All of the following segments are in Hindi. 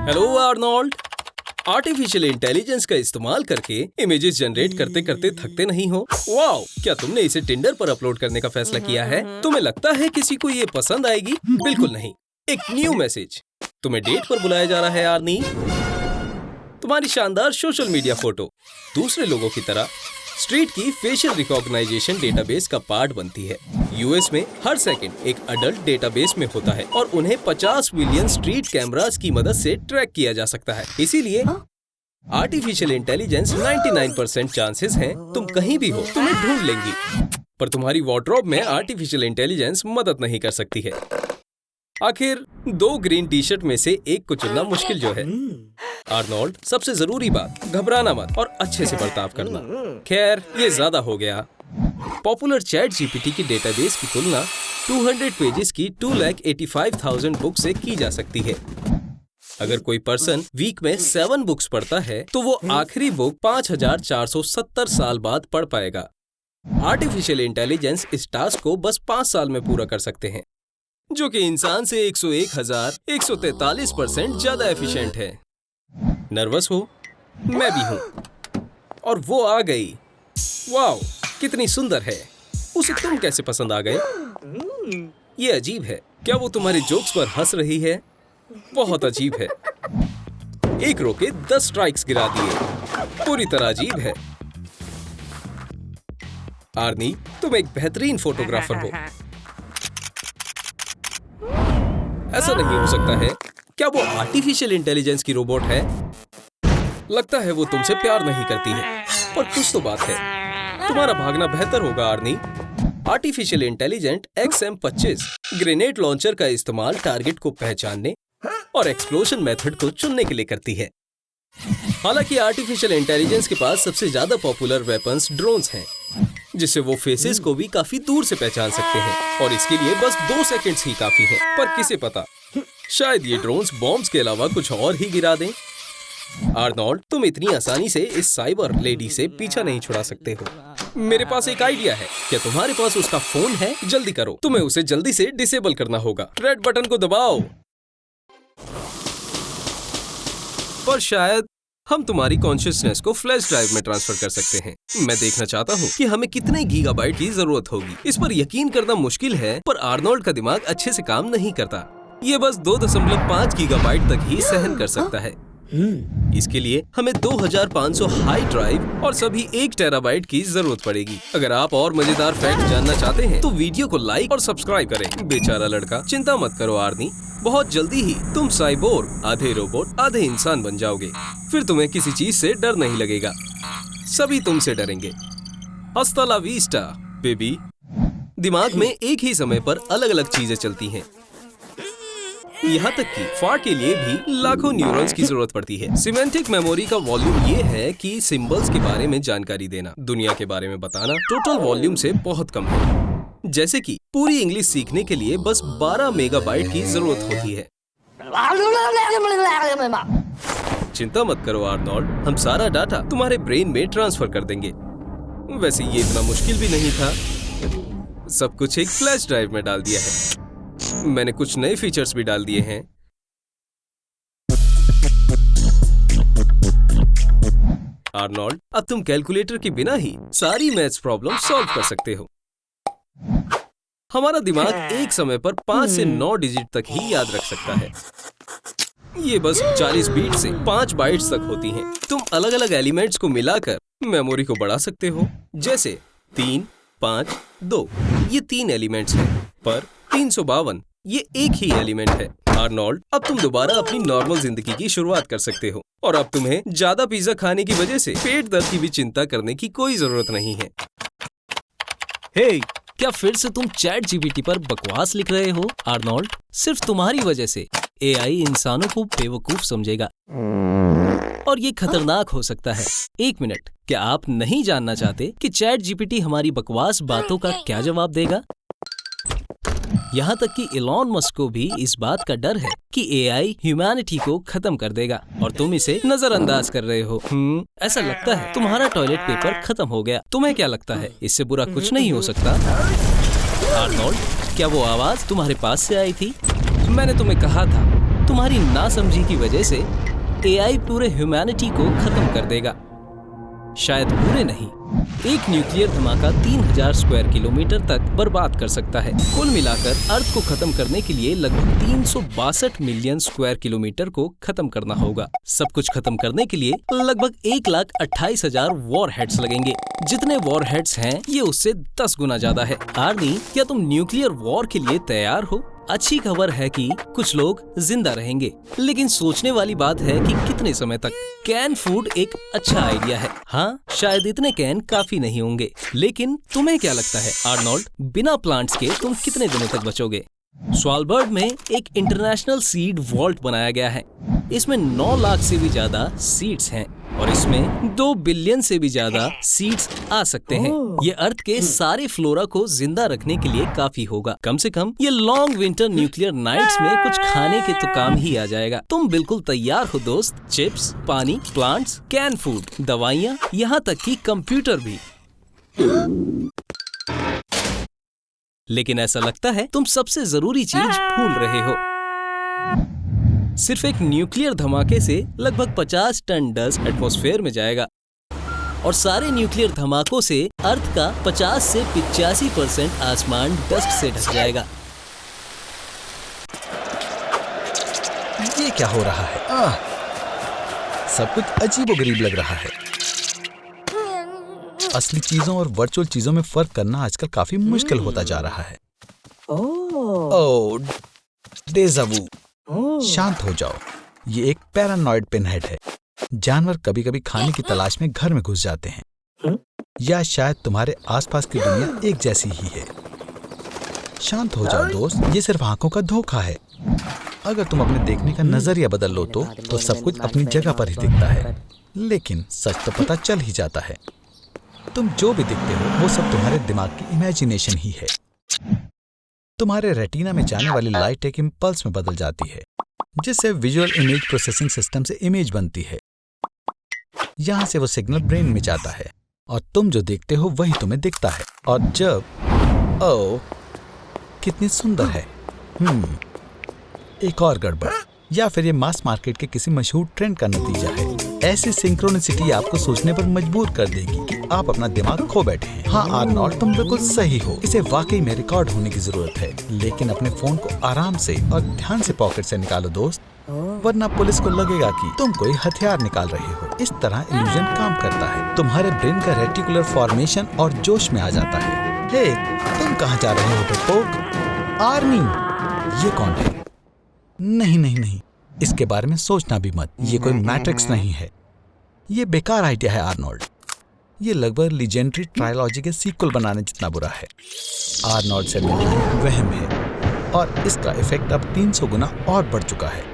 हेलो आर्नोल्ड, आर्टिफिशियल इंटेलिजेंस का इस्तेमाल करके इमेजेस जनरेट करते करते थकते नहीं हो? वाओ, क्या तुमने इसे टिंडर पर अपलोड करने का फैसला किया है? तुम्हें लगता है किसी को ये पसंद आएगी? बिल्कुल नहीं। एक न्यू मैसेज, तुम्हें डेट पर बुलाया जा रहा है आर्नी। तुम्हारी शानदार सोशल मीडिया फोटो दूसरे लोगों की तरह स्ट्रीट की फेशियल रिकॉग्नाइजेशन डेटाबेस का पार्ट बनती है। यूएस में हर सेकंड एक अडल्ट डेटाबेस में होता है और उन्हें 50 मिलियन स्ट्रीट कैमरास की मदद से ट्रैक किया जा सकता है। इसीलिए आर्टिफिशियल इंटेलिजेंस 99% चांसेस हैं तुम कहीं भी हो तुम्हें ढूंढ लेंगी, पर तुम्हारी वार्डरोब में आर्टिफिशियल इंटेलिजेंस मदद नहीं कर सकती है। आखिर 2 ग्रीन टी शर्ट में से एक को चुनना मुश्किल जो है। आर्नोल्ड, सबसे जरूरी बात, घबराना मत और अच्छे से बर्ताव करना। खैर, ये ज्यादा हो गया। पॉपुलर चैट जीपीटी की डेटाबेस की तुलना 200 पेजेस की 2,85,000 बुक से की जा सकती है। अगर कोई पर्सन वीक में 7 बुक्स पढ़ता है तो वो आखिरी बुक 5,470 साल बाद पढ़ पाएगा। आर्टिफिशियल इंटेलिजेंस इस टास्क को बस 5 साल में पूरा कर सकते हैं, जो कि इंसान से 101,143% ज्यादा एफिशिएंट है। नर्वस हो? मैं भी हूँ। और वो आ गई। वाओ, कितनी सुंदर है। उसे तुम कैसे पसंद आ गए? ये अजीब है। क्या वो तुम्हारे जोक्स पर हंस रही है? बहुत अजीब है। एक रो के 10 स्ट्राइक्स गिरा दिए। पूरी तरह अजीब है। आर्नी, तुम एक बेहतरीन फोटोग्राफर हो। ऐसा नहीं हो सकता है। क्या वो आर्टिफिशियल इंटेलिजेंस की रोबोट है? लगता है वो तुमसे प्यार नहीं करती है, पर कुछ तो बात है। तुम्हारा भागना बेहतर होगा Arnie. Artificial intelligent XM25 grenade launcher का इस्तेमाल टारगेट को पहचानने और एक्सप्लोजन मेथड को चुनने के लिए करती है। हालांकि आर्टिफिशियल इंटेलिजेंस के पास सबसे ज्यादा पॉपुलर वेपन्स ड्रोन्स हैं, जिससे वो फेसेस को भी काफी दूर से पहचान सकते हैं और इसके लिए बस 2 सेकंड्स ही काफी हैं। पर किसे पता, शायद ये ड्रोन्स बॉम्ब्स के अलावा कुछ और ही गिरा दें। आर्नोल्ड, तुम इतनी आसानी से इस साइबर लेडी से पीछा नहीं छुड़ा सकते हो। मेरे पास एक आइडिया है। क्या तुम्हारे पास उसका फोन है? जल्दी करो, तुम्हें उसे जल्दी से डिसेबल करना होगा। रेड बटन को दबाओ। पर शायद हम तुम्हारी कॉन्शियसनेस को फ्लैश ड्राइव में ट्रांसफर कर सकते हैं। मैं देखना चाहता हूँ कि हमें कितने गीगाबाइट की जरूरत होगी। इस पर यकीन करना मुश्किल है, पर आर्नोल्ड का दिमाग अच्छे से काम नहीं करता। ये बस 2.5 गीगाबाइट तक ही सहन कर सकता है। इसके लिए हमें 2500 हाई ड्राइव और सभी 1 टेराबाइट की जरूरत पड़ेगी। अगर आप और मजेदार फैक्ट जानना चाहते हैं तो वीडियो को लाइक और सब्सक्राइब करें। बेचारा लड़का, चिंता मत करो आर्नी, बहुत जल्दी ही तुम साइबोर्ग, आधे रोबोट आधे इंसान बन जाओगे। फिर तुम्हें किसी चीज से डर नहीं लगेगा, सभी तुमसे डरेंगे। हस्ता ला विस्टा बेबी। दिमाग में एक ही समय पर अलग अलग चीजें चलती हैं। यहाँ तक कि फार्ट के लिए भी लाखों न्यूरॉन्स की जरूरत पड़ती है। सिमेंटिक मेमोरी का वॉल्यूम ये है कि सिंबल्स के बारे में जानकारी देना, दुनिया के बारे में बताना टोटल वॉल्यूम से बहुत कम है। जैसे कि पूरी इंग्लिश सीखने के लिए बस 12 मेगाबाइट की जरूरत होती है। चिंता मत करो आर्नोल्ड, हम सारा डाटा तुम्हारे ब्रेन में ट्रांसफर कर देंगे। वैसे ये इतना मुश्किल भी नहीं था। सब कुछ एक फ्लैश ड्राइव में डाल दिया है। मैंने कुछ नए फीचर्स भी डाल दिए हैं। आर्नोल्ड, अब तुम कैलकुलेटर के बिना ही सारी मैथ्स प्रॉब्लम सॉल्व कर सकते हो। हमारा दिमाग एक समय पर 5 से 9 डिजिट तक ही याद रख सकता है। ये बस 40 बीट से 5 बाइट्स तक होती हैं। तुम अलग अलग एलिमेंट्स को मिलाकर मेमोरी को बढ़ा सकते हो। जैसे 3, 5, 2 ये 3 एलिमेंट्स हैं, पर 352 ये एक ही एलिमेंट है। आर्नोल्ड, अब तुम दोबारा अपनी नॉर्मल जिंदगी की शुरुआत कर सकते हो और अब तुम्हें ज्यादा पिज्जा खाने की वजह से पेट दर्द की भी चिंता करने की कोई जरूरत नहीं है। हे, क्या फिर से तुम चैट जीपीटी पर बकवास लिख रहे हो? आर्नोल्ड, सिर्फ तुम्हारी वजह से एआई इंसानों को बेवकूफ समझेगा और ये खतरनाक हो सकता है। 1 मिनट, क्या आप नहीं जानना चाहते कि चैट जीपीटी हमारी बकवास बातों का क्या जवाब देगा? यहाँ तक कि इलॉन मस्क को भी इस बात का डर है कि एआई ह्यूमैनिटी को खत्म कर देगा और तुम इसे नजरअंदाज कर रहे हो। ऐसा लगता है तुम्हारा टॉयलेट पेपर खत्म हो गया। तुम्हें क्या लगता है, इससे बुरा कुछ नहीं हो सकता? आर्नोल्ड, क्या वो आवाज तुम्हारे पास से आई थी? मैंने तुम्हें कहा था तुम्हारी नासमझी की वजह से एआई पूरे ह्यूमैनिटी को खत्म कर देगा। शायद पूरे नहीं, एक न्यूक्लियर धमाका 3000 स्क्वायर किलोमीटर तक बर्बाद कर सकता है। कुल मिलाकर अर्थ को खत्म करने के लिए लगभग 362 मिलियन स्क्वायर किलोमीटर को खत्म करना होगा। सब कुछ खत्म करने के लिए लगभग 1,28,000 वॉर हेड्स लगेंगे। जितने वॉर हेड्स हैं ये उससे 10 गुना ज्यादा है। आर्नी, क्या तुम न्यूक्लियर वॉर के लिए तैयार हो? अच्छी खबर है कि कुछ लोग जिंदा रहेंगे, लेकिन सोचने वाली बात है कि कितने समय तक। कैन फूड एक अच्छा आइडिया है। हाँ, शायद इतने कैन काफी नहीं होंगे, लेकिन तुम्हें क्या लगता है आर्नोल्ड, बिना प्लांट्स के तुम कितने दिनों तक बचोगे? स्वालबर्ड में एक इंटरनेशनल सीड वॉल्ट बनाया गया है। इसमें 9 लाख से भी ज्यादा सीड्स हैं और इसमें 2 बिलियन से भी ज्यादा सीड्स आ सकते हैं। ये अर्थ के सारे फ्लोरा को जिंदा रखने के लिए काफी होगा। कम से कम ये लॉन्ग विंटर न्यूक्लियर नाइट्स में कुछ खाने के तो काम ही आ जाएगा। तुम बिल्कुल तैयार हो दोस्त? चिप्स, पानी, प्लांट्स, कैन फूड, दवाइयाँ, यहाँ तक कि कंप्यूटर भी। लेकिन ऐसा लगता है तुम सबसे जरूरी चीज भूल रहे हो। सिर्फ एक न्यूक्लियर धमाके से लगभग 50 टन डस्ट एटमॉस्फेयर में जाएगा और सारे न्यूक्लियर धमाकों से अर्थ का 50 से 85% आसमान डस्ट से ढक जाएगा। ये क्या हो रहा है? सब कुछ अजीबोगरीब लग रहा है। असली चीजों और वर्चुअल चीजों में फर्क करना आजकल काफी मुश्किल होता जा रहा है। ओह, डेजा वू। शांत हो जाओ। ये एक पैरानॉइड पिनहेड है। जानवर कभी कभी खाने की तलाश में घर में घुस जाते हैं, या शायद तुम्हारे आसपास की दुनिया एक जैसी ही है। शांत हो जाओ दोस्त, ये सिर्फ आंखों का धोखा है। अगर तुम अपने देखने का नजरिया बदल लो तो सब कुछ अपनी जगह पर ही दिखता है, लेकिन सच तो पता चल ही जाता है। तुम जो भी दिखते हो वो सब तुम्हारे दिमाग की इमेजिनेशन ही है। तुम्हारे रेटिना में जाने वाली लाइट एक इम्पल्स में बदल जाती है, जिससे विजुअल इमेज प्रोसेसिंग सिस्टम से इमेज बनती है। यहाँ से वो सिग्नल ब्रेन में जाता है और तुम जो देखते हो वही तुम्हें दिखता है। और जब ओह, कितनी सुंदर है। एक और गड़बड़, या फिर ये मास मार्केट के किसी मशहूर ट्रेंड का नतीजा है। ऐसी सिंक्रोनिसिटी आपको सोचने पर मजबूर कर देगी कि आप अपना दिमाग खो बैठे हैं। हाँ आर्नोल्ड, तुम बिल्कुल सही हो। इसे वाकई में रिकॉर्ड होने की जरूरत है, लेकिन अपने फोन को आराम से और ध्यान से पॉकेट से निकालो दोस्त, वरना पुलिस को लगेगा कि तुम कोई हथियार निकाल रहे हो। इस तरह इल्यूजन काम करता है। तुम्हारे ब्रेन का रेटिकुलर फॉर्मेशन और जोश में आ जाता है। हे, तुम कहाँ जा रहे हो डरपोक? आर्नी, ये कौन है? नहीं, इसके बारे में सोचना भी मत। ये कोई मैट्रिक्स नहीं है। ये बेकार आइडिया है आर्नोल्ड। ये लगभग लीजेंडरी ट्रायलॉजी के सीक्वल बनाने जितना बुरा है। आर्नोल्ड से मिलना एक वहम है और इसका इफेक्ट अब 300 गुना और बढ़ चुका है।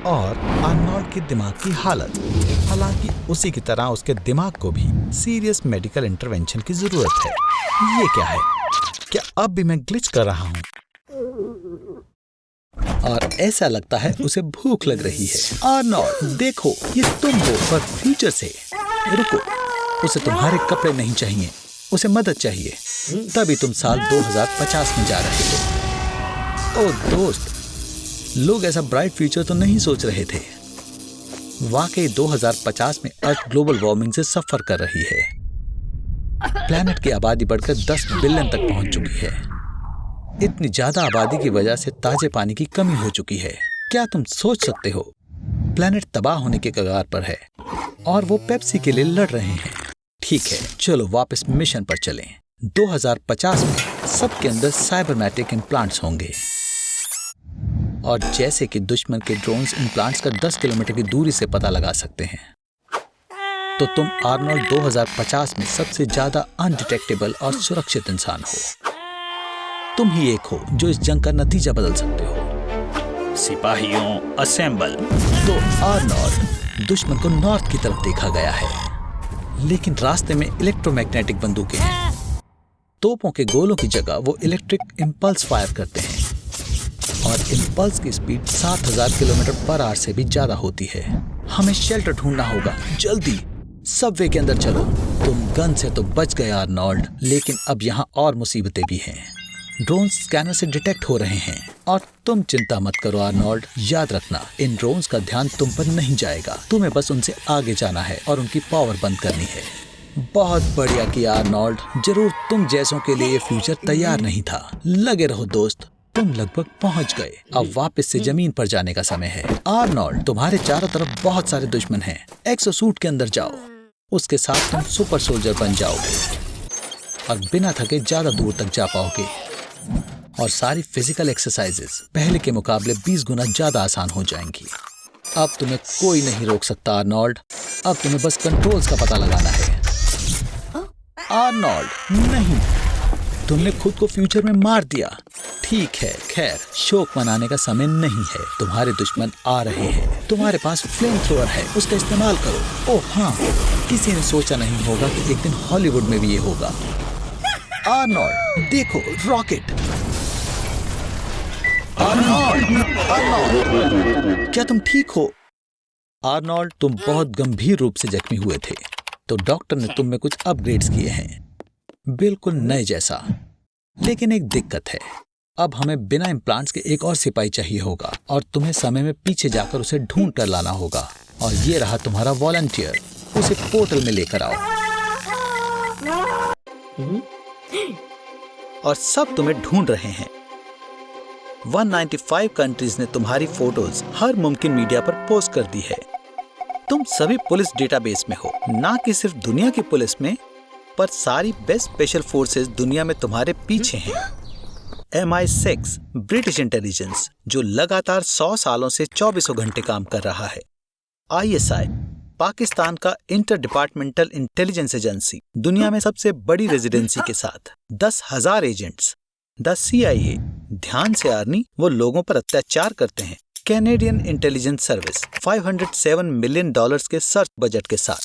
और आर्नोल्ड के दिमाग की हालत, हालांकि उसी की तरह उसके दिमाग को भी सीरियस मेडिकल इंटरवेंशन की जरूरत है। ये क्या है? क्या अब भी मैं ग्लिच कर रहा हूँ? और ऐसा लगता है उसे भूख लग रही है। आर्नोल्ड, देखो, ये तुम हो पर फ्यूचर से। रुको, उसे तुम्हारे कपड़े नहीं चाहिए, उसे मदद चाहिए। तभी तुम साल 2050 में जा रहे हो। ओह दोस्त, लोग ऐसा ब्राइट फ्यूचर तो नहीं सोच रहे थे। वाकई 2050 में अर्थ ग्लोबल वार्मिंग से सफर कर रही है। प्लैनेट की आबादी बढ़कर 10 बिलियन तक पहुंच चुकी है। इतनी ज्यादा आबादी की वजह से ताजे पानी की कमी हो चुकी है। क्या तुम सोच सकते हो? प्लैनेट तबाह होने के कगार पर है और वो पेप्सी के लिए लड़ रहे हैं। ठीक है, चलो वापस मिशन पर चलें। 2050 में सबके अंदर साइबरनेटिक इम्प्लांट्स होंगे, और जैसे कि दुश्मन के ड्रोन्स इम्प्लांट्स का 10 किलोमीटर की दूरी से पता लगा सकते हैं, तो तुम आर्नोल्ड 2050 में सबसे ज्यादा अनडिटेक्टेबल और सुरक्षित इंसान हो। तुम ही एक हो जो इस जंग का नतीजा बदल सकते हो। सिपाहियों असेंबल। तो आर्नोल्ड, दुश्मन को नॉर्थ की तरफ देखा गया है, लेकिन रास्ते में इलेक्ट्रोमैग्नेटिक बंदूकें हैं। तोपों के गोलों की जगह वो इलेक्ट्रिक इम्पल्स फायर करते हैं, और इम्पल्स की स्पीड 7000 किलोमीटर पर आवर से भी ज्यादा होती है। हमें शेल्टर ढूंढना होगा, जल्दी। सबवे के अंदर चलो। तुम गन से तो बच गए आर्नोल्ड, लेकिन अब यहाँ और मुसीबतें भी हैं। ड्रोन स्कैनर से डिटेक्ट हो रहे हैं। और तुम चिंता मत करो आर्नोल्ड, याद रखना इन ड्रोन्स का ध्यान तुम पर नहीं जाएगा। तुम्हें बस उनसे आगे जाना है और उनकी पावर बंद करनी है। बहुत बढ़िया किया आर्नोल्ड, जरूर तुम जैसों के लिए ये फ्यूचर तैयार नहीं था। लगे रहो दोस्त, तुम लगभग पहुंच गए। अब वापस से जमीन पर जाने का समय है। आर्नोल्ड, तुम्हारे चारों तरफ बहुत सारे दुश्मन हैं। एक्सोसूट के अंदर जाओ, उसके साथ तुम सुपर सोल्जर बन जाओगे और बिना थके ज्यादा दूर तक जा पाओगे। और सारी फिजिकल एक्सरसाइजेस पहले के मुकाबले 20 गुना ज्यादा आसान हो जाएंगी। अब तुम्हें कोई नहीं रोक सकता आर्नोल्ड, अब तुम्हें बस कंट्रोल्स का पता लगाना है। आर्नोल्ड, नहीं, तुमने खुद को फ्यूचर में मार दिया। ठीक है, खैर शोक मनाने का समय नहीं है। तुम्हारे दुश्मन आ रहे हैं। तुम्हारे पास फ्लेम थ्रोअर है, उसका इस्तेमाल करो। ओह हाँ, किसी ने सोचा नहीं होगा कि एक दिन हॉलीवुड में भी ये होगा। आर्नोल्ड, देखो रॉकेट। आर्नोल्ड, क्या तुम ठीक हो? आर्नोल्ड, तुम बहुत गंभीर रूप से जख्मी हुए थे, तो डॉक्टर ने तुम में कुछ अपग्रेड्स किए हैं, बिल्कुल नए जैसा। लेकिन एक दिक्कत है, अब हमें बिना इम्प्लांट्स के एक और सिपाही चाहिए होगा और तुम्हें समय में पीछे जाकर उसे ढूंढ कर लाना होगा। और ये रहा तुम्हारा वॉलंटियर, उसे पोर्टल में लेकर आओ। और सब तुम्हें ढूंढ रहे हैं। 195 कंट्रीज ने तुम्हारी फोटोज हर मुमकिन मीडिया पर पोस्ट कर दी है। तुम सभी पुलिस डेटाबेस में हो, ना कि सिर्फ दुनिया की पुलिस में, पर सारी बेस्ट स्पेशल फोर्सेस दुनिया में तुम्हारे पीछे हैं। MI6 ब्रिटिश इंटेलिजेंस जो लगातार 100 सालों से 24 घंटे काम कर रहा है। ISI पाकिस्तान का इंटर डिपार्टमेंटल इंटेलिजेंस एजेंसी, दुनिया में सबसे बड़ी रेजिडेंसी के साथ 10,000 एजेंट्स। द CIA, ध्यान से आर्नी, वो लोगों पर अत्याचार करते हैं। कैनेडियन इंटेलिजेंस सर्विस, $507 मिलियन के सर्च बजट के साथ।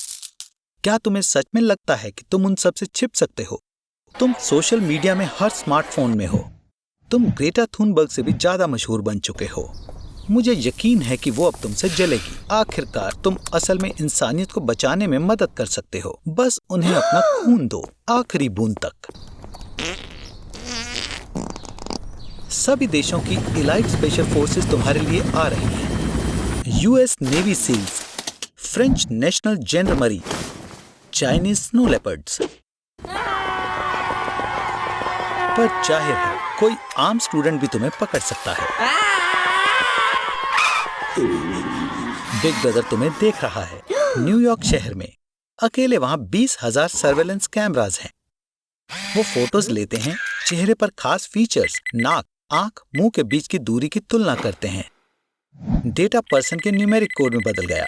क्या तुम्हें सच में लगता है कि तुम उन सब से छिप सकते हो? तुम सोशल मीडिया में हर स्मार्टफोन में हो। तुम ग्रेटा थुनबर्ग से भी ज्यादा मशहूर बन चुके हो। मुझे यकीन है कि वो अब तुमसे जलेगी। आखिरकार तुम असल में इंसानियत को बचाने में मदद कर सकते हो। बस उन्हें अपना खून दो, आखिरी बूंद तक। सभी देशों की इलाइट स्पेशल फोर्सेस तुम्हारे लिए आ रही हैं। US navy SEALs, French national gendarmerie, Chinese snow leopards. पर जाहिर है कोई आम स्टूडेंट भी तुम्हें पकड़ सकता है। बिग ब्रदर तुम्हें देख रहा है। न्यूयॉर्क शहर में अकेले वहां 20,000 सर्वेलेंस कैमरास हैं। वो फोटोज लेते हैं, चेहरे पर खास फीचर्स, नाक, आंख, मुंह के बीच की दूरी की तुलना करते हैं। डेटा पर्सन के न्यूमेरिक कोड में बदल गया,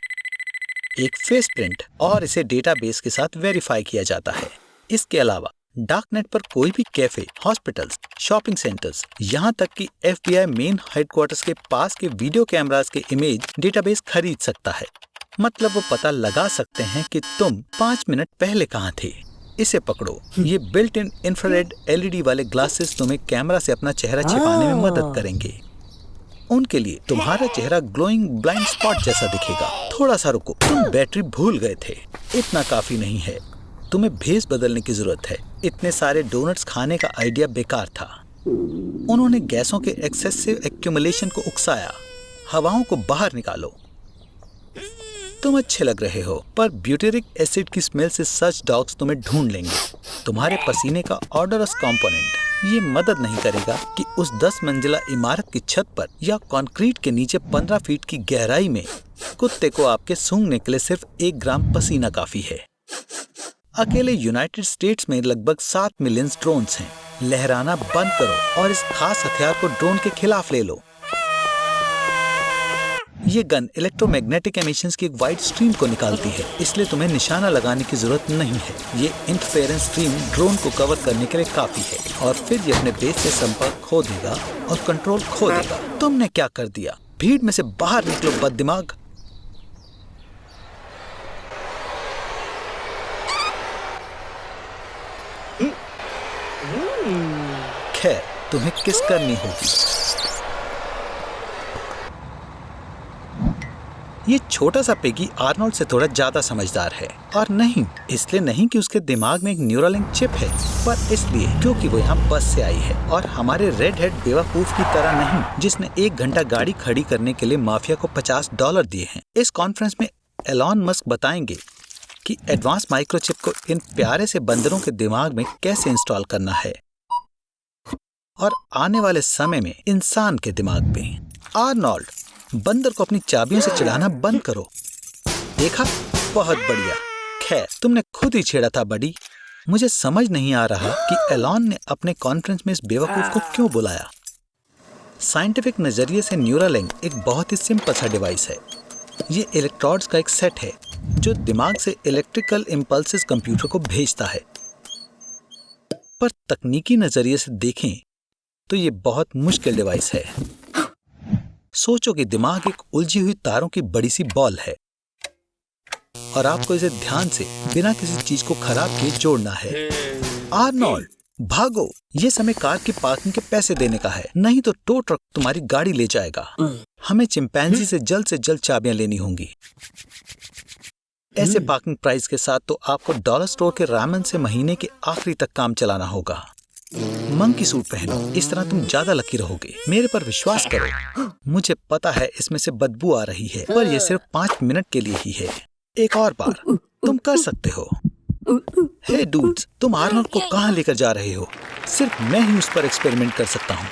एक फेस प्रिंट, और इसे डेटाबेस के साथ वेरीफाई किया जाता है। इसके अलावा डार्कनेट पर कोई भी कैफे, हॉस्पिटल्स, शॉपिंग सेंटर्स, यहाँ तक कि FBI मेन हेडक्वार्टर्स के पास के वीडियो कैमरास के इमेज डेटाबेस खरीद सकता है। मतलब वो पता लगा सकते हैं कि तुम 5 मिनट पहले कहाँ थे। इसे पकड़ो, ये बिल्ट इन इंफ्रारेड LED वाले ग्लासेस तुम्हें कैमरा से अपना चेहरा छिपाने में मदद करेंगे। उनके लिए तुम्हारा चेहरा ग्लोइंग ब्लाइंड स्पॉट जैसा दिखेगा। थोड़ा सा रुको, तुम बैटरी भूल गए थे। इतना काफी नहीं है, तुम्हें भेस बदलने की जरूरत है। इतने सारे डोनट्स खाने का आइडिया बेकार था। उन्होंने गैसों के एक्सेसिव एक्यूमुलेशन को उकसाया। हवाओं को बाहर निकालो। तुम अच्छे लग रहे हो, पर ब्यूटेरिक एसिड की स्मेल से सर्च डॉग्स तुम्हें ढूंढ लेंगे। तुम्हारे पसीने का ऑडरस कंपोनेंट ये मदद नहीं करेगा कि उस 10 मंजिला इमारत की छत पर या कंक्रीट के नीचे 15 फीट की गहराई में कुत्ते को आपके सूंघने के लिए सिर्फ 1 ग्राम पसीना काफी है। अकेले यूनाइटेड स्टेट्स में लगभग 7 मिलियन ड्रोन्स हैं। लहराना बंद करो और इस खास हथियार को ड्रोन के खिलाफ ले लो। ये गन इलेक्ट्रोमैग्नेटिक एमिशंस की एक वाइड स्ट्रीम को निकालती है, इसलिए तुम्हें निशाना लगाने की जरूरत नहीं है। ये इंटरफेरेंस स्ट्रीम ड्रोन को कवर करने के लिए काफी है और फिर ये अपने बेस से संपर्क खो देगा और कंट्रोल खो देगा। तुमने क्या कर दिया? भीड़ में से बाहर निकलो बददिमाग। खैर, तुम्हें किस करनी होगी। ये छोटा सा पिगी आर्नोल्ड से थोड़ा ज्यादा समझदार है, और नहीं इसलिए नहीं कि उसके दिमाग में एक न्यूरालिंक चिप है, पर इसलिए क्योंकि वो यहाँ बस से आई है और हमारे रेड हेड बेवकूफ की तरह नहीं जिसने 1 घंटा गाड़ी खड़ी करने के लिए माफिया को $50 दिए हैं। इस कॉन्फ्रेंस में एलॉन मस्क बताएंगे कि एडवांस माइक्रोचिप को इन प्यारे से बंदरों के दिमाग में कैसे इंस्टॉल करना है और आने वाले समय में इंसान के दिमाग में। आर्नोल्ड, बंदर को अपनी चाबियों से चिढ़ाना बंद करो। देखा, बहुत बढ़िया। खैर, तुमने खुद ही छेड़ा था बडी। मुझे समझ नहीं आ रहा कि एलॉन ने अपने कॉन्फ्रेंस में इस बेवकूफ को क्यों बुलाया। साइंटिफिक नजरिए से न्यूरालिंक एक बहुत ही सिंपल सा डिवाइस है। ये इलेक्ट्रोड्स का एक सेट है जो दिमाग से इलेक्ट्रिकल इम्पल्सेस कंप्यूटर को भेजता है। पर तकनीकी नजरिए से देखें तो ये बहुत मुश्किल डिवाइस है। सोचो कि दिमाग एक उलझी हुई तारों की बड़ी सी बॉल है और आपको इसे ध्यान से बिना किसी चीज को खराब किए जोड़ना है। आर्नोल्ड, भागो, ये समय कार की पार्किंग के पैसे देने का है, नहीं तो टो ट्रक तुम्हारी गाड़ी ले जाएगा। हमें चिंपैंजी से जल्द चाबियां लेनी होंगी। ऐसे पार्किंग प्राइस के साथ तो आपको डॉलर स्टोर के रामेन से महीने के आखिरी तक काम चलाना होगा। मंकी सूट पहनो, इस तरह तुम ज्यादा लकी रहोगे। मेरे पर विश्वास करो। मुझे पता है इसमें से बदबू आ रही है, पर यह सिर्फ 5 मिनट के लिए ही है। एक और बार, तुम कर सकते हो। हे डूड्स, तुम आर्नोल्ड को कहाँ लेकर जा रहे हो? सिर्फ मैं ही उस पर एक्सपेरिमेंट कर सकता हूँ।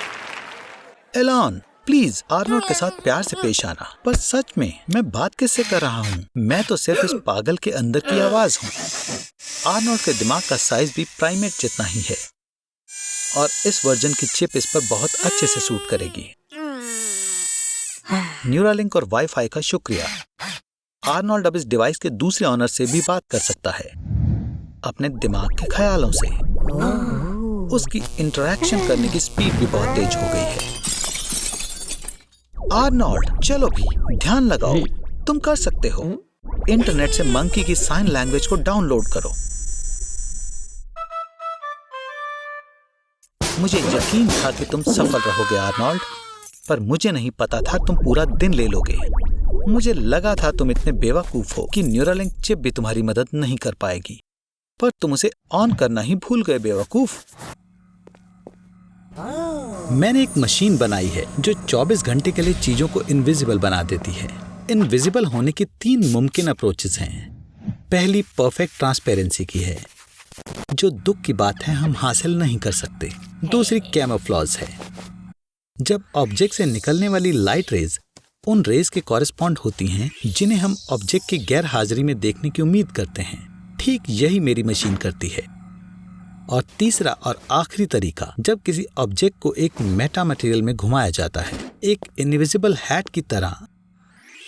एलॉन, प्लीज आर्नोल्ड के साथ प्यार से पेश आना। पर सच में मैं बात किससे कर रहा हूँ? मैं तो सिर्फ इस पागल के अंदर की आवाज हूँ। आर्नोल्ड के दिमाग का साइज भी प्राइमेट जितना ही है और इस वर्जन की चिप इस पर बहुत अच्छे से सूट करेगी। न्यूरालिंक और वाईफाई का शुक्रिया। आर्नोल्ड अब इस डिवाइस के दूसरे ऑनर से भी बात कर सकता है, अपने दिमाग के ख्यालों से। उसकी इंटरेक्शन करने की स्पीड भी बहुत तेज हो गई है। आर्नोल्ड, चलो भी, ध्यान लगाओ, तुम कर सकते हो। इंटरनेट से मंकी की साइन लैंग्वेज को डाउनलोड करो। मुझे यकीन था कि तुम सफल रहोगे आर्नोल्ड, पर मुझे नहीं पता था तुम पूरा दिन ले लोगे। मुझे लगा था तुम इतने बेवकूफ हो कि न्यूरालिंक चिप भी तुम्हारी मदद नहीं कर पाएगी, पर तुम उसे ऑन करना ही भूल गए बेवकूफ। मैंने एक मशीन बनाई है जो 24 घंटे के लिए चीजों को इनविजिबल बना देती है। इनविजिबल होने की 3 मुमकिन अप्रोचेस हैं। पहली परफेक्ट ट्रांसपेरेंसी की है, जो दुख की बात है हम हासिल नहीं कर सकते। दूसरी कैमोफ्लेज है, जब ऑब्जेक्ट से निकलने वाली लाइट रेज उन रेज के कॉरेस्पॉन्ड होती हैं जिन्हें हम ऑब्जेक्ट की गैर हाजिरी में देखने की उम्मीद करते हैं। ठीक यही मेरी मशीन करती है। और तीसरा और आखिरी तरीका, जब किसी ऑब्जेक्ट को एक मेटा मटेरियल में घुमाया जाता है, एक इनविजिबल हैट की तरह,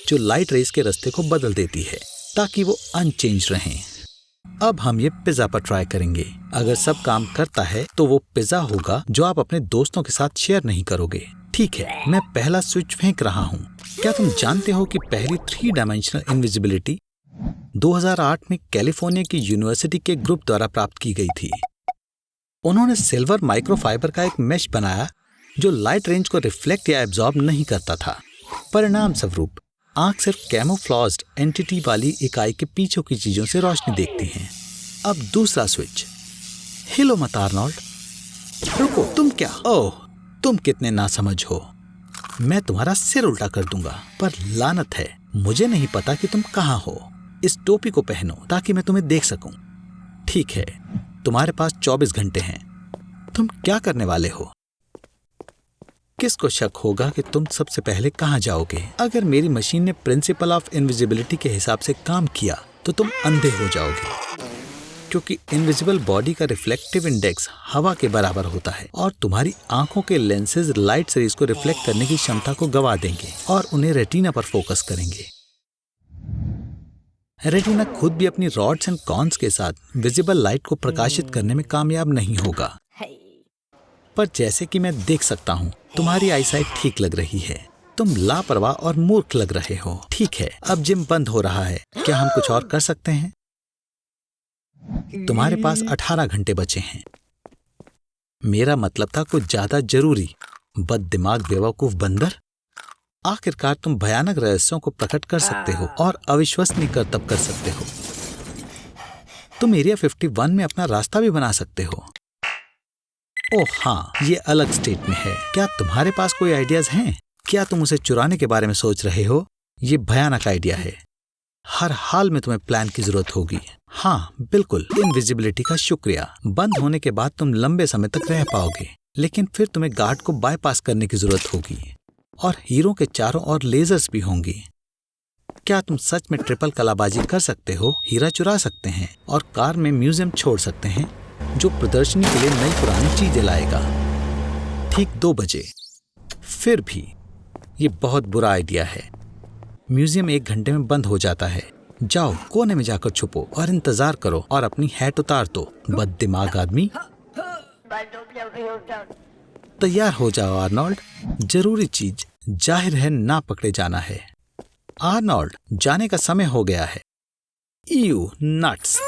जो लाइट रेज के रास्ते को बदल देती है ताकि वो अनचेंज रहें। अब हम ये पिज्जा पर ट्राई करेंगे। अगर सब काम करता है तो वो पिज्जा होगा जो आप अपने दोस्तों के साथ शेयर नहीं करोगे। ठीक है, मैं पहला स्विच फेंक रहा हूँ। क्या तुम जानते हो कि पहली 3 डायमेंशनल इनविजिबिलिटी 2008 में कैलिफोर्निया की यूनिवर्सिटी के ग्रुप द्वारा प्राप्त की गई थी। उन्होंने सिल्वर माइक्रोफाइबर का एक मेश बनाया जो लाइट रेंज को रिफ्लेक्ट या एब्जॉर्ब नहीं करता था। परिणाम स्वरूप आंख सिर्फ कैमोफ्लेज्ड एंटिटी वाली इकाई के पीछे की चीजों से रोशनी देखती है। अब दूसरा स्विच। हिलो मत आर्नोल्ड। रुको, तुम क्या? ओह, तुम कितने नासमझ हो। मैं तुम्हारा सिर उल्टा कर दूंगा। पर लानत है, मुझे नहीं पता कि तुम कहाँ हो। इस टोपी को पहनो ताकि मैं तुम्हें देख सकूं। ठीक है, तुम्हारे पास 24 घंटे हैं। तुम क्या करने वाले हो? किसको शक होगा कि तुम सबसे पहले कहाँ जाओगे? अगर मेरी मशीन ने प्रिंसिपल ऑफ इनविजिबिलिटी के हिसाब से काम किया तो तुम अंधे हो जाओगे, क्योंकि इनविजिबल बॉडी का रिफ्लेक्टिव इंडेक्स हवा के बराबर होता है और तुम्हारी आंखों के लेंसेज लाइट रेज को रिफ्लेक्ट करने की क्षमता को गवा देंगे और उन्हें रेटिना पर फोकस करेंगे। रेटिना खुद भी अपनी रॉड्स एंड कॉन्स के साथ विजिबल लाइट को प्रकाशित करने में कामयाब नहीं होगा। पर जैसे कि मैं देख सकता हूँ, तुम्हारी आईसाइट ठीक लग रही है। तुम लापरवाह और मूर्ख लग रहे हो। ठीक है, अब जिम बंद हो रहा है। क्या हम कुछ और कर सकते हैं? तुम्हारे पास 18 घंटे बचे हैं। मेरा मतलब था कुछ ज्यादा जरूरी। बददिमाग बेवकूफ बंदर। आखिरकार तुम भयानक रहस्यों को प्रकट कर सकते हो और अविश्वसनीय करतब कर सकते हो। तुम एरिया 51 में अपना रास्ता भी बना सकते हो। ओह हाँ, ये अलग स्टेट में है। क्या तुम्हारे पास कोई आइडियाज हैं? क्या तुम उसे चुराने के बारे में सोच रहे हो? ये भयानक आइडिया है। हर हाल में तुम्हें प्लान की जरूरत होगी। हाँ बिल्कुल, इनविजिबिलिटी का शुक्रिया। बंद होने के बाद तुम लंबे समय तक रह पाओगे, लेकिन फिर तुम्हें गार्ड को बाईपास करने की जरूरत होगी और हीरो के चारों ओर लेजर्स भी होंगी। क्या तुम सच में ट्रिपल कलाबाजी कर सकते हो? हीरा चुरा सकते हैं और कार में म्यूजियम छोड़ सकते हैं जो प्रदर्शनी के लिए नई पुरानी चीजें लाएगा। ठीक 2 बजे। फिर भी ये बहुत बुरा आइडिया है। म्यूजियम 1 घंटे में बंद हो जाता है। जाओ कोने में जाकर छुपो और इंतजार करो और अपनी हैट उतार दो, बददिमाग आदमी। तैयार हो जाओ आर्नोल्ड। जरूरी चीज जाहिर है ना पकड़े जाना है। आर्नोल्ड, जाने का समय हो गया है। यू नट्स,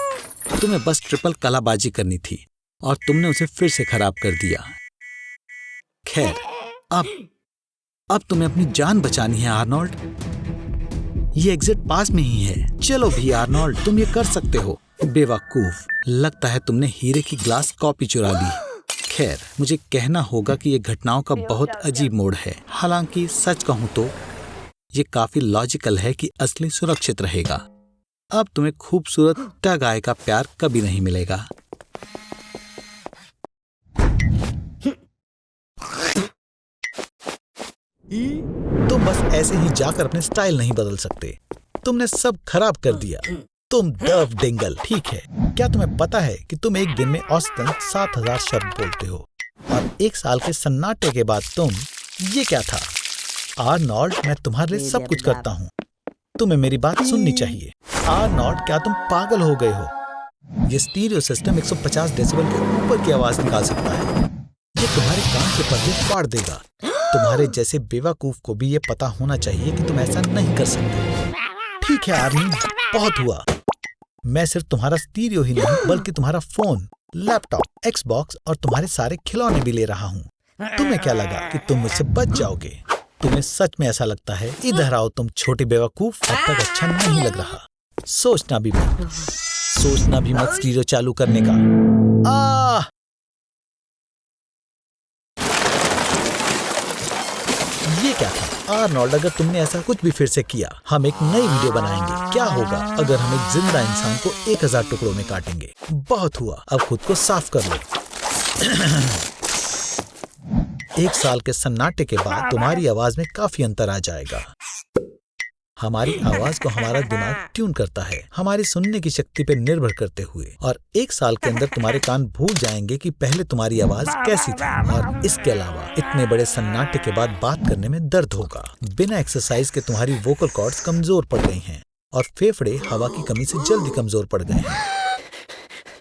तुम्हें बस ट्रिपल कलाबाजी करनी थी और तुमने उसे फिर से खराब कर दिया। खैर, अब तुम्हें अपनी जान बचानी है आर्नोल्ड। ये एग्जिट पास में ही है। चलो भी आर्नोल्ड, तुम ये कर सकते हो। बेवकूफ, लगता है तुमने हीरे की ग्लास कॉपी चुरा ली। खैर, मुझे कहना होगा कि ये घटनाओं का बहुत अजीब मोड़ है। हालांकि सच कहूं तो ये काफी लॉजिकल है कि असली सुरक्षित रहेगा। अब तुम्हें खूबसूरत टग आय का प्यार कभी नहीं मिलेगा। तुम बस ऐसे ही जाकर अपने स्टाइल नहीं बदल सकते। तुमने सब खराब कर दिया। तुम दव डिंगल। ठीक है, क्या तुम्हें पता है कि तुम एक दिन में औसतन 7000 शब्द बोलते हो और 1 साल के सन्नाटे के बाद तुम, ये क्या था? आर्नोल्ड, मैं तुम्हारे लिए सब कुछ करता हूँ। तुम्हें मेरी बात सुननी चाहिए। आर्नोल्ड, क्या तुम पागल हो गए हो? ये स्टीरियो सिस्टम 150 डेसिबल के ऊपर की आवाज निकाल सकता है। ये तुम्हारे कान के पर्दे फाड़ देगा। तुम्हारे जैसे बेवकूफ को भी ये पता होना चाहिए कि तुम ऐसा नहीं कर सकते। ठीक है आर्मी, बहुत हुआ। मैं सिर्फ तुम्हारा स्टीरियो ही नहीं बल्कि तुम्हारा फोन, लैपटॉप, एक्सबॉक्स और तुम्हारे सारे खिलौने भी ले रहा हूँ। तुम्हें क्या लगा कि तुम मुझसे बच जाओगे? तुम्हें सच में ऐसा लगता है? इधर आओ तुम छोटे बेवकूफ। अब तक अच्छा नहीं लग रहा। सोचना भी मत स्टीरियो चालू करने का। ये क्या था? आर्नोल्ड, अगर तुमने ऐसा कुछ भी फिर से किया, हम एक नई वीडियो बनाएंगे। क्या होगा अगर हम एक जिंदा इंसान को 1000 टुकड़ों में काटेंगे? बहुत हुआ, अब खुद को साफ कर लो। 1 साल के सन्नाटे के बाद तुम्हारी आवाज में काफी अंतर आ जाएगा। हमारी आवाज को हमारा दिमाग ट्यून करता है, हमारी सुनने की शक्ति पर निर्भर करते हुए, और 1 साल के अंदर तुम्हारे कान भूल जाएंगे कि पहले तुम्हारी आवाज कैसी थी। और इसके अलावा इतने बड़े सन्नाटे के बाद बात करने में दर्द होगा। बिना एक्सरसाइज के तुम्हारी वोकल कॉर्ड्स कमजोर पड़ गई हैं और फेफड़े हवा की कमी से जल्दी कमजोर पड़ गए हैं।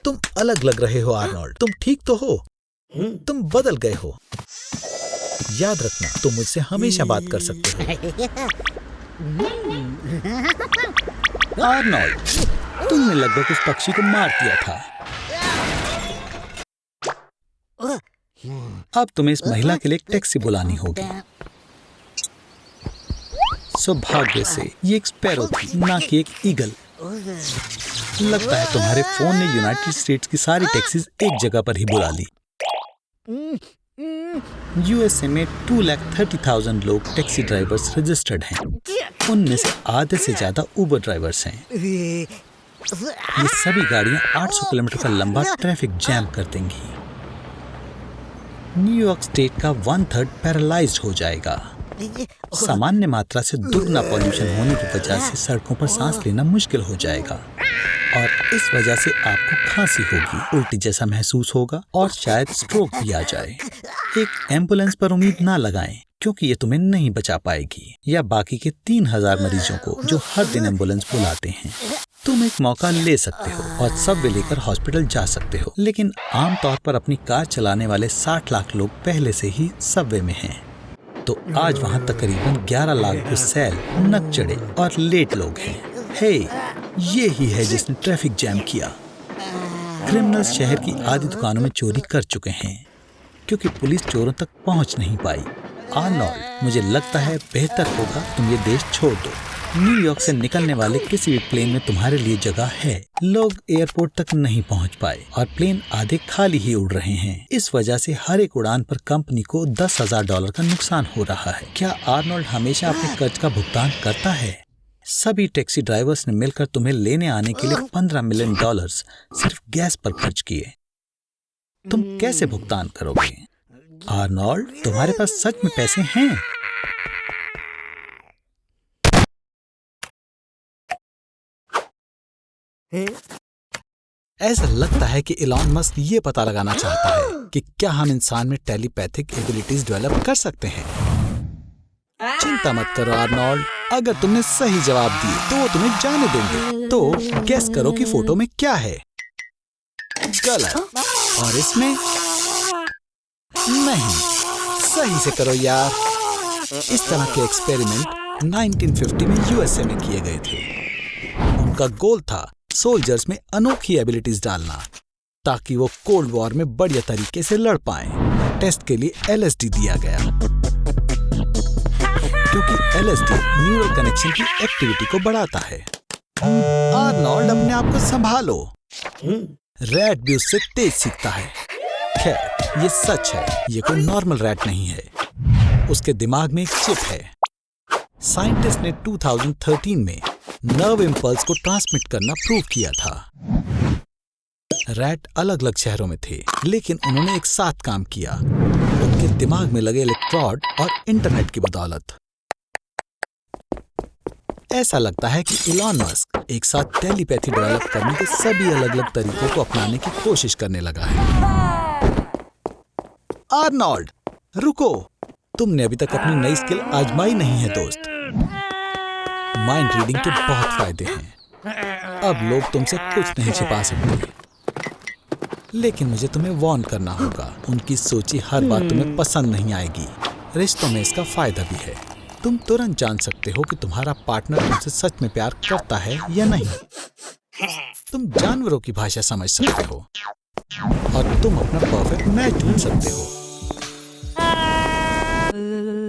तुम अलग लग रहे हो आर्नोल्ड। तुम ठीक तो हो? तुम बदल गए हो। याद रखना, तुम मुझसे हमेशा बात कर सकते हो। आर्नोल्ड, तुमने लगभग उस पक्षी को मार दिया था। अब तुम्हें इस महिला के लिए एक टैक्सी बुलानी होगी। सौभाग्य से ये एक स्पैरो थी, ना कि एक ईगल। लगता है तुम्हारे फोन ने यूनाइटेड स्टेट्स की सारी टैक्सीज एक जगह पर ही बुला ली। यूएसए में 2,30,000 लोग टैक्सी ड्राइवर्स रजिस्टर्ड हैं। उनमें से आधे से ज्यादा उबर ड्राइवर्स हैं। ये सभी गाड़ियां 800 किलोमीटर का लंबा ट्रैफिक जैम कर देंगी। न्यूयॉर्क स्टेट का 1/3 पैरालाइज्ड हो जाएगा। सामान्य मात्रा से दुगना पॉल्यूशन होने की वजह से सड़कों पर सांस लेना मुश्किल हो जाएगा और इस वजह से आपको खांसी होगी, उल्टी जैसा महसूस होगा और शायद स्ट्रोक भी आ जाए। एक एम्बुलेंस पर उम्मीद ना लगाएं क्योंकि ये तुम्हें नहीं बचा पाएगी, या बाकी के 3000 मरीजों को जो हर दिन एम्बुलेंस बुलाते हैं। तुम एक मौका ले सकते हो और सबवे लेकर हॉस्पिटल जा सकते हो, लेकिन आमतौर पर अपनी कार चलाने वाले 60 लाख लोग पहले से ही सबवे में हैं। तो आज वहाँ तकरीबन 11 लाख गुस्सैल, नकचढ़े और लेट लोग हैं। हे, ये ही है जिसने ट्रैफिक जैम किया। क्रिमिनल्स शहर की आधी दुकानों में चोरी कर चुके हैं क्योंकि पुलिस चोरों तक पहुंच नहीं पाई। आर्नोल्ड, मुझे लगता है बेहतर होगा तुम ये देश छोड़ दो। न्यूयॉर्क से निकलने वाले किसी भी प्लेन में तुम्हारे लिए जगह है। लोग एयरपोर्ट तक नहीं पहुंच पाए और प्लेन आधे खाली ही उड़ रहे हैं। इस वजह से हर एक उड़ान पर कंपनी को $10,000 का नुकसान हो रहा है। क्या आर्नोल्ड हमेशा अपने कर्ज का भुगतान करता है? सभी टैक्सी ड्राइवर्स ने मिलकर तुम्हें लेने आने के लिए $15 मिलियन सिर्फ गैस पर खर्च किए। तुम कैसे भुगतान करोगे? आर्नोल्ड, तुम्हारे पास सच में पैसे हैं? ऐसा लगता है कि इलॉन मस्क ये पता लगाना चाहता है कि क्या हम इंसान में टेलीपैथिक एबिलिटीज डेवलप कर सकते हैं। चिंता मत करो आर्नोल्ड, अगर तुमने सही जवाब दिए तो वो तुम्हें जाने देंगे। तो गेस करो कि फोटो में क्या है। गलत। और इसमें नहीं। सही से करो यार। इस तरह के एक्सपेरिमेंट 1950 में यूएसए में किए गए थे। उनका गोल था सोल्जर्स में अनोखी एबिलिटीज डालना ताकि वो कोल्ड वॉर में बढ़िया तरीके से लड़ पाएं। टेस्ट के लिए LSD दिया गया क्योंकि LSD न्यूरल कनेक्शन की एक्टिविटी को बढ़ाता है। आर्नोल्ड, अपने आप को संभालो। रैट भी उससे तेज सीखता है। खैर, ये सच है, ये कोई नॉर्मल रैट नहीं है। उसके दिमाग में एक चिप है। साइंटिस्ट ने 2013 में नर्व इम्पल्स को ट्रांसमिट करना प्रूव किया था। रैट अलग अलग शहरों में थे, लेकिन उन्होंने एक साथ काम किया, उनके दिमाग में लगे इलेक्ट्रोड और इंटरनेट की बदौलत। ऐसा लगता है कि इलॉन मस्क एक साथ टेलीपैथी डेवलप करने के सभी अलग अलग तरीकों को अपनाने की कोशिश करने लगा है। आर्नोल्ड, रुको, तुमने अभी तक अपनी नई स्किल आजमाई नहीं है दोस्त। माइंड रीडिंग के बहुत फायदे हैं। अब लोग तुमसे कुछ नहीं छिपा सकते। लेकिन मुझे तुम्हें वार्न करना होगा, उनकी सोची हर बात तुम्हें पसंद नहीं आएगी। रिश्तों में इसका फायदा भी है। तुम तुरंत जान सकते हो कि तुम्हारा पार्टनर तुमसे सच में प्यार करता है या नहीं। तुम जानवरों की भाषा समझ सकते हो और तुम अपना परफेक्ट मैच ढूंढ सकते हो।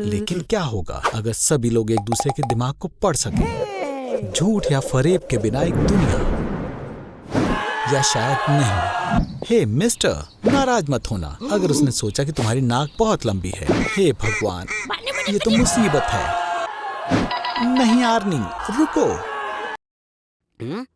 लेकिन क्या होगा अगर सभी लोग एक दूसरे के दिमाग को पढ़ सकें? झूठ या फरेब के बिना एक दुनिया, या शायद नहीं। हे मिस्टर, नाराज मत होना अगर उसने सोचा कि तुम्हारी नाक बहुत लंबी है। हे भगवान, ये तो मुसीबत है। नहीं आर्नी, रुको।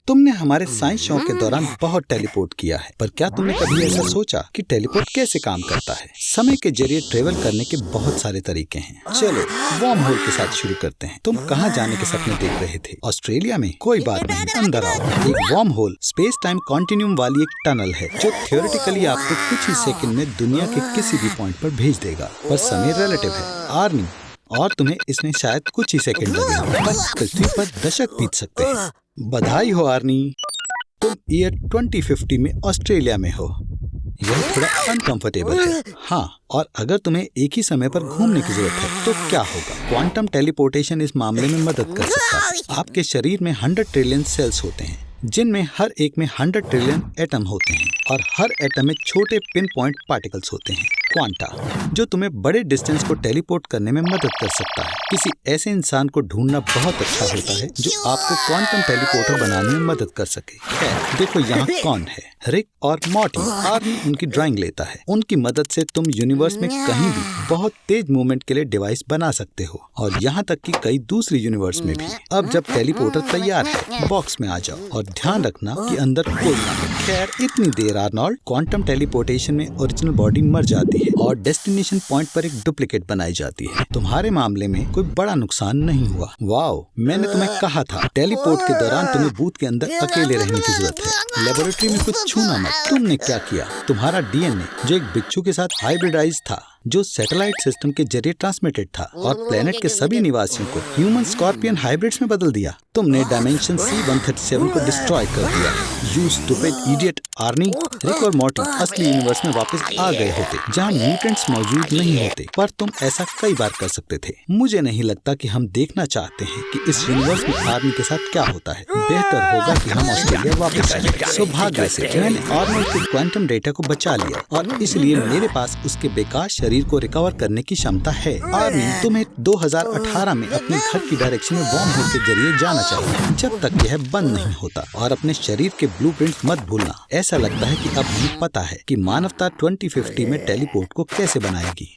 तुमने हमारे साइंस शो के दौरान बहुत टेलीपोर्ट किया है, पर क्या तुमने कभी ऐसा सोचा कि टेलीपोर्ट कैसे काम करता है? समय के जरिए ट्रेवल करने के बहुत सारे तरीके हैं। चलो वार्म होल के साथ शुरू करते हैं। तुम कहाँ जाने के सपने देख रहे थे? ऑस्ट्रेलिया में? कोई बात नहीं, अंदर आओ। एक wormhole space time continuum वाली एक टनल है जो थियोरेटिकली आपको कुछ ही सेकंड में दुनिया के किसी भी पॉइंट पर भेज देगा, पर समय रिलेटिव है आर्नी, और तुम्हें इसमें शायद कुछ ही सेकंड लगेंगे, पर पृथ्वी पर दशक बीत सकते हैं। बधाई हो आर्नी, तुम ईयर 2050 में ऑस्ट्रेलिया में हो। यह थोड़ा अनकंफर्टेबल है। हाँ, और अगर तुम्हें एक ही समय पर घूमने की जरूरत है तो क्या होगा? क्वांटम टेलीपोर्टेशन इस मामले में मदद कर सकता है। आपके शरीर में 100 ट्रिलियन सेल्स होते हैं, जिनमें हर एक में 100 ट्रिलियन एटम होते हैं, और हर एटम में छोटे पिन पॉइंट पार्टिकल्स होते हैं, क्वांटा, जो तुम्हें बड़े डिस्टेंस को टेलीपोर्ट करने में मदद कर सकता है। किसी ऐसे इंसान को ढूंढना बहुत अच्छा होता है जो आपको क्वांटम टेलीपोर्टर बनाने में मदद कर सके। खैर, देखो यहाँ कौन है, रिक और मॉर्टी। आर्नी उनकी ड्राइंग लेता है। उनकी मदद से तुम यूनिवर्स में कहीं भी बहुत तेज मूवमेंट के लिए डिवाइस बना सकते हो, और यहाँ तक कि कई दूसरी यूनिवर्स में भी। अब जब टेलीपोर्टर तैयार है, बॉक्स में आ जाओ और ध्यान रखना कि अंदर कोई ना हो। खैर, इतनी देर आर्नोल्ड, क्वांटम टेलीपोर्टेशन में ओरिजिनल बॉडी मर जाती है और डेस्टिनेशन पॉइंट पर एक डुप्लीकेट बनाई जाती है। तुम्हारे मामले में कोई बड़ा नुकसान नहीं हुआ। वाओ, मैंने तुम्हें कहा था टेलीपोर्ट के दौरान तुम्हें बूथ के अंदर अकेले रहने की जरूरत है। लेबोरेटरी में कुछ छूना मत। तुमने क्या किया? तुम्हारा DNA जो एक बिच्छू के साथ हाइब्रिडाइज था, जो सैटेलाइट सिस्टम के जरिए ट्रांसमिटेड था, और प्लेनेट के सभी निवासियों को ह्यूमन स्कॉर्पियन हाइब्रिड्स में बदल दिया। तुमने डायमेंशन C-137 को डिस्ट्रॉय कर दिया। You stupid idiot Arnie. Rick और मॉर्टी असली यूनिवर्स में वापस आ गए होते, जहाँ म्यूटेंट्स मौजूद नहीं होते, पर तुम ऐसा कई बार कर सकते थे। मुझे नहीं लगता कि हम देखना चाहते हैं कि इस यूनिवर्स में आर्नी के साथ क्या होता है। बेहतर होगा कि हम ऑस्ट्रेलिया वापस आए। सौभाग्य से मैंने आर्नोल्ड के क्वांटम डेटा को बचा लिया, और इसलिए मेरे पास उसके बेकार शरीर शरीर को रिकवर करने की क्षमता है। आर्मी, तुम्हें 2018 में अपने घर की डायरेक्शन में वॉर्म होल के जरिए जाना चाहिए जब तक यह बंद नहीं होता, और अपने शरीर के ब्लूप्रिंट मत भूलना। ऐसा लगता है कि अब हमें पता है कि मानवता 2050 में टेलीपोर्ट को कैसे बनाएगी।